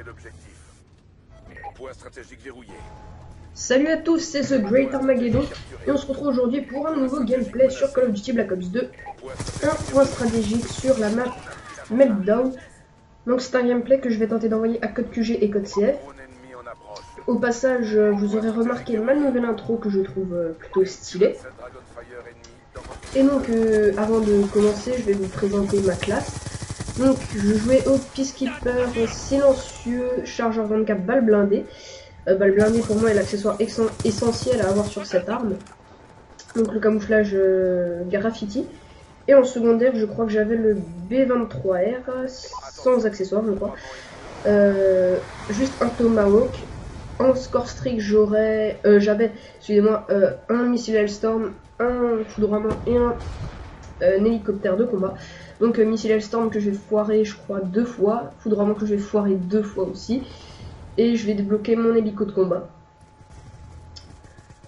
L'objectif. Point stratégique verrouillé. Salut à tous, c'est The Great Armageddon et on se retrouve aujourd'hui pour un nouveau gameplay sur Call of Duty Black Ops 2. Un point stratégique sur la map Meltdown. Donc c'est un gameplay que je vais tenter d'envoyer à code QG et code CF. Au passage, vous aurez remarqué ma nouvelle intro que je trouve plutôt stylée. Et donc avant de commencer, je vais vous présenter ma classe. Donc je jouais au Peacekeeper silencieux, chargeur 24, balle blindée. Balle blindée pour moi est l'accessoire essentiel à avoir sur cette arme. Donc le camouflage graffiti. Et en secondaire, je crois que j'avais le B23R, sans accessoire je crois. Juste un Tomahawk. En score streak j'avais, excusez-moi, un missile Hellstorm, un foudroiement et un hélicoptère de combat. Donc missile Hellstorm que je vais foirer je crois 2 fois, foudroiement que je vais foirer 2 fois aussi. Et je vais débloquer mon hélico de combat.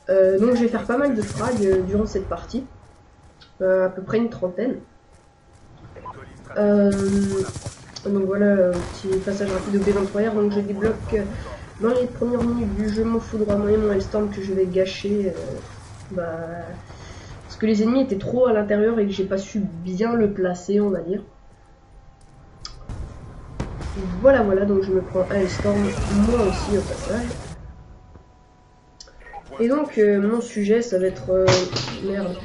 Donc je vais faire pas mal de frags durant cette partie. À peu près une trentaine. Donc voilà, petit passage rapide au B23R. Donc je débloque dans les premières minutes du jeu mon foudroiement et mon Hellstorm que je vais gâcher. Parce que les ennemis étaient trop à l'intérieur et que j'ai pas su bien le placer, on va dire. Voilà, donc je me prends un Hellstorm, moi aussi au passage. Et donc mon sujet ça va être... merde,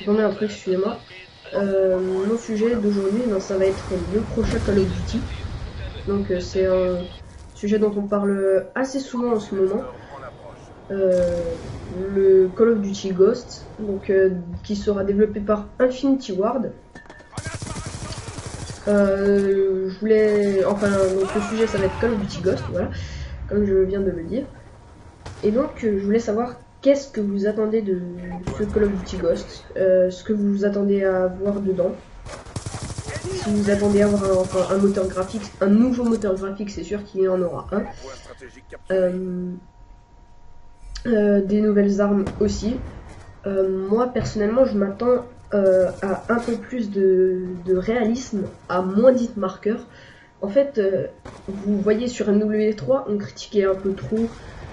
j'en ai un truc, excusez-moi. Mon sujet d'aujourd'hui, ça va être le prochain Call of Duty. Donc c'est un sujet dont on parle assez souvent en ce moment. Le Call of Duty Ghost, donc qui sera développé par Infinity Ward. Donc le sujet ça va être Call of Duty Ghost, voilà, comme je viens de le dire. Et donc je voulais savoir qu'est-ce que vous attendez de ce Call of Duty Ghost, ce que vous attendez à voir dedans. Si vous attendez à avoir un moteur graphique, un nouveau moteur graphique, c'est sûr qu'il y en aura un. Des nouvelles armes aussi. Moi personnellement je m'attends à un peu plus de réalisme, à moins d'hit marqueurs. En fait, vous voyez sur MW3, on critiquait un peu trop,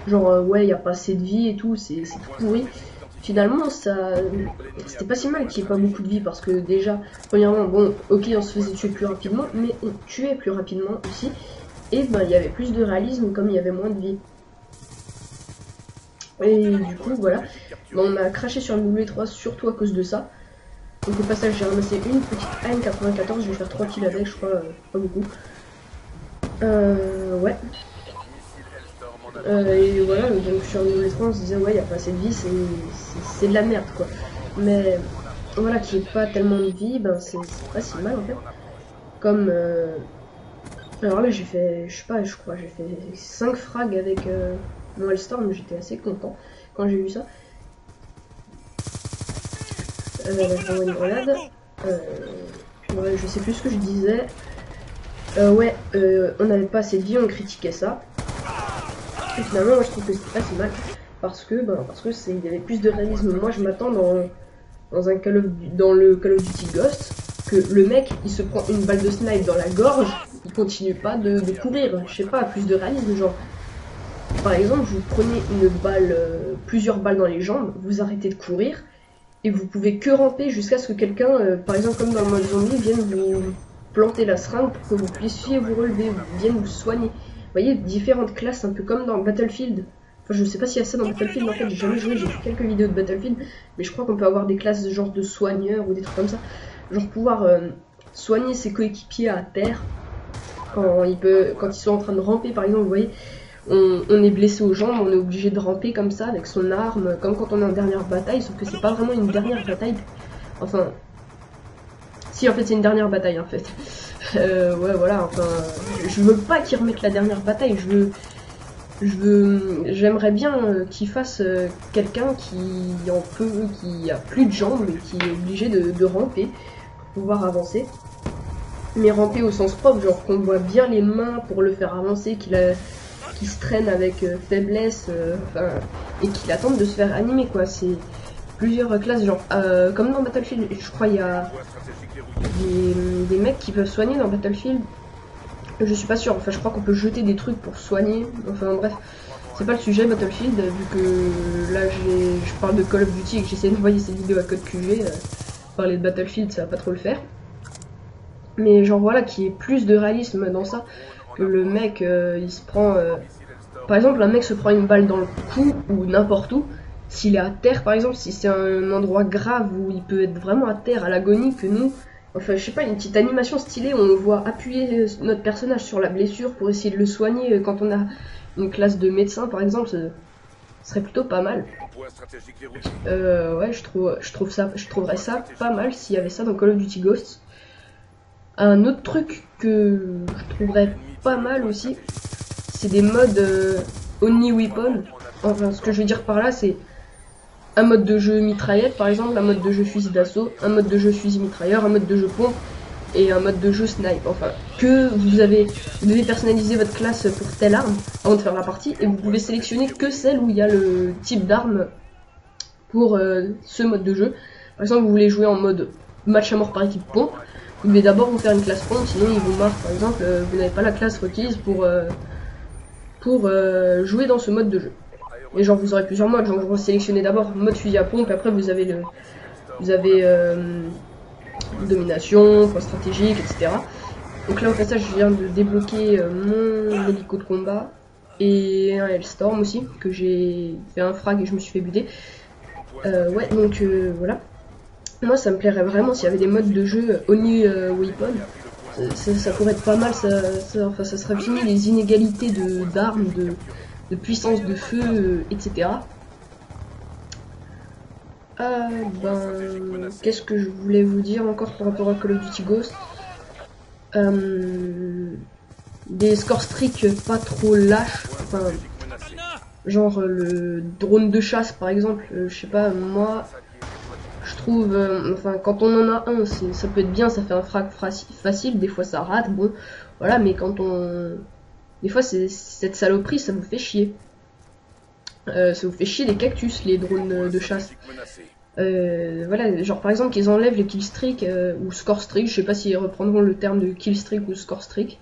genre ouais, il n'y a pas assez de vie et tout, c'est tout pourri. Finalement, c'était pas si mal qu'il n'y ait pas beaucoup de vie, parce que déjà, premièrement, bon, ok, on se faisait tuer plus rapidement, mais on tuait plus rapidement aussi. Et ben, il y avait plus de réalisme comme il y avait moins de vie. Et du coup, voilà, on a craché sur MW3 surtout à cause de ça. Donc au passage j'ai ramassé une petite AM94, je vais faire 3 kills avec, je crois, pas beaucoup. Ouais. Et voilà, donc sur MW3 on se disait ouais, il n'y a pas assez de vie, c'est de la merde quoi. Mais voilà, qu'il n'y ait pas tellement de vie, ben c'est pas si mal en fait. Comme... alors là j'ai fait, je sais pas, je crois j'ai fait 5 frags avec mon Hellstorm, j'étais assez content quand j'ai vu ça. Je renvoie une grenade. Ouais, je sais plus ce que je disais. Ouais, on n'avait pas assez de vie, on critiquait ça. Et finalement, moi je trouve que c'était pas si mal. Parce que il y avait plus de réalisme. Moi je m'attends dans le Call of Duty Ghost que le mec il se prend une balle de snipe dans la gorge, il continue pas de courir. Je sais pas, plus de réalisme, genre. Par exemple, vous prenez une balle, plusieurs balles dans les jambes, vous arrêtez de courir. Et vous pouvez que ramper jusqu'à ce que quelqu'un, par exemple comme dans le mode zombie, vienne vous planter la seringue pour que vous puissiez vous relever, vienne vous soigner. Vous voyez, différentes classes, un peu comme dans Battlefield. Enfin, je sais pas s'il y a ça dans Battlefield, en fait, j'ai jamais joué, j'ai vu quelques vidéos de Battlefield, mais je crois qu'on peut avoir des classes genre de soigneurs ou des trucs comme ça. Genre pouvoir soigner ses coéquipiers à terre quand ils sont en train de ramper, par exemple, vous voyez. On est blessé aux jambes, on est obligé de ramper comme ça avec son arme, comme quand on est en dernière bataille, sauf que c'est pas vraiment une dernière bataille. Enfin, Si, en fait, c'est une dernière bataille, en fait. Ouais, voilà, enfin... Je veux pas qu'ils remettent la dernière bataille, j'aimerais bien qu'ils fassent quelqu'un qui en peut, qui a plus de jambes et qui est obligé de ramper pour pouvoir avancer. Mais ramper au sens propre, genre qu'on voit bien les mains pour le faire avancer, qu'il se traîne avec faiblesse, enfin, et qu'il attende de se faire animer, quoi. C'est plusieurs classes, genre, comme dans Battlefield, je crois il y a des mecs qui peuvent soigner dans Battlefield. Je suis pas sûre, enfin je crois qu'on peut jeter des trucs pour soigner, enfin bref, c'est pas le sujet Battlefield, vu que là je parle de Call of Duty et que j'essaie d'envoyer ces vidéos à code QG, parler de Battlefield ça va pas trop le faire. Mais genre voilà, qu'il y ait plus de réalisme dans ça, que le mec il se prend, par exemple un mec se prend une balle dans le cou ou n'importe où, s'il est à terre par exemple, si c'est un endroit grave où il peut être vraiment à terre à l'agonie, que nous... Enfin, je sais pas, une petite animation stylée où on voit appuyer notre personnage sur la blessure pour essayer de le soigner quand on a une classe de médecin, par exemple, ce serait plutôt pas mal. Ouais, je trouverais ça pas mal s'il y avait ça dans Call of Duty Ghosts. Un autre truc que je trouverais pas mal aussi, c'est des modes Only Weapon. Enfin, ce que je veux dire par là, c'est un mode de jeu mitraillette par exemple, un mode de jeu fusil d'assaut, un mode de jeu fusil mitrailleur, un mode de jeu pompe et un mode de jeu snipe. Enfin, que vous devez personnaliser votre classe pour telle arme avant de faire la partie et vous pouvez sélectionner que celle où il y a le type d'arme pour ce mode de jeu. Par exemple, vous voulez jouer en mode match à mort par équipe pompe, vous devez d'abord vous faire une classe pompe, sinon il vous marque par exemple, vous n'avez pas la classe requise pour jouer dans ce mode de jeu. Et genre vous aurez plusieurs modes, genre vous sélectionnez d'abord mode fusil à pompe, après vous avez domination, point stratégique, etc. Donc là au passage je viens de débloquer mon hélico de combat et un Hellstorm aussi, que j'ai fait un frag et je me suis fait buter. Ouais donc voilà. Moi ça me plairait vraiment s'il y avait des modes de jeu Only Weapon. Ça pourrait être pas mal, enfin, ça serait fini les inégalités d'armes, de puissance de feu, etc. Qu'est-ce que je voulais vous dire encore par rapport à Call of Duty Ghost, des score streaks pas trop lâches, enfin, genre le drone de chasse par exemple, je sais pas, moi je trouve, enfin quand on en a un, ça peut être bien, ça fait un frag facile, des fois ça rate, bon, voilà, mais quand on... Des fois, cette saloperie, ça vous fait chier. Ça vous fait chier les cactus, les drones de chasse. Voilà, genre par exemple qu'ils enlèvent les killstreak ou score streak, je sais pas s'ils reprendront le terme de killstreak ou score streak,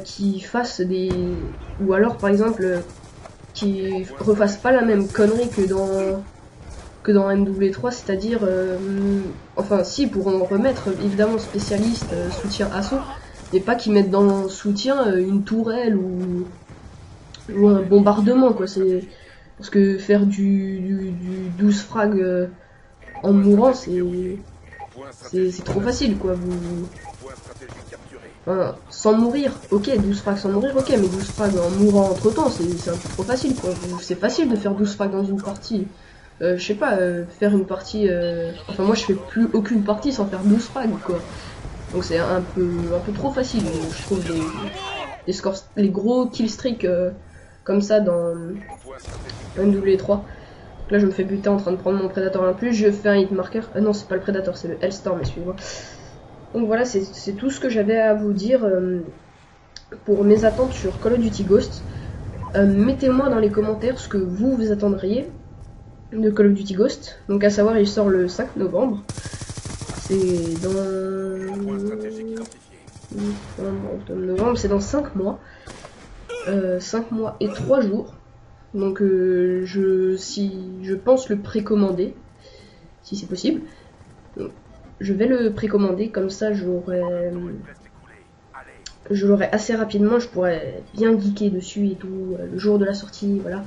qui fassent des... Ou alors par exemple, qui refassent pas la même connerie que dans MW3, c'est-à-dire... enfin si, ils pourront remettre évidemment spécialiste, soutien assaut, et pas qu'ils mettent dans le soutien une tourelle ou un bombardement, quoi. C'est parce que faire du 12 frags en mourant, c'est trop facile, quoi. Enfin, sans mourir, ok, 12 frags sans mourir, ok, mais 12 frags en mourant entre temps, c'est un peu trop facile, quoi. C'est facile de faire 12 frags dans une partie. Je sais pas, faire une partie... Enfin moi je fais plus aucune partie sans faire 12 frags, quoi. Donc c'est un peu trop facile, je trouve, les scores, les gros killstreaks comme ça dans MW3. Donc là je me fais buter en train de prendre mon Predator en plus, je fais un hit marker. Non c'est pas le Predator, c'est le Hellstorm, excusez-moi. Donc voilà, c'est tout ce que j'avais à vous dire pour mes attentes sur Call of Duty Ghosts. Mettez-moi dans les commentaires ce que vous attendriez de Call of Duty Ghost. Donc à savoir, il sort le 5 novembre. C'est dans... novembre, c'est dans 5 mois. 5 mois et 3 jours. Donc je pense le précommander, si c'est possible. Donc, je vais le précommander, comme ça je l'aurai assez rapidement, je pourrais bien geeker dessus et tout, le jour de la sortie, voilà.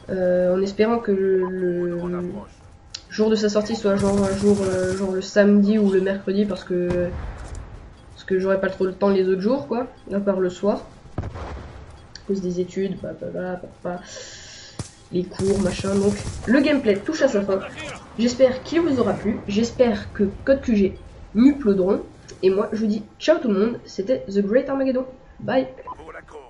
En espérant que le jour de sa sortie soit genre un jour, genre le samedi ou le mercredi, parce que j'aurai pas trop le temps les autres jours, quoi, à part le soir, à cause des études, les cours, machin. Donc le gameplay touche à sa fin. J'espère qu'il vous aura plu. J'espère que Code QG m'uploaderont. Et moi je vous dis ciao tout le monde. C'était The Great Armageddon. Bye. Pour la cause.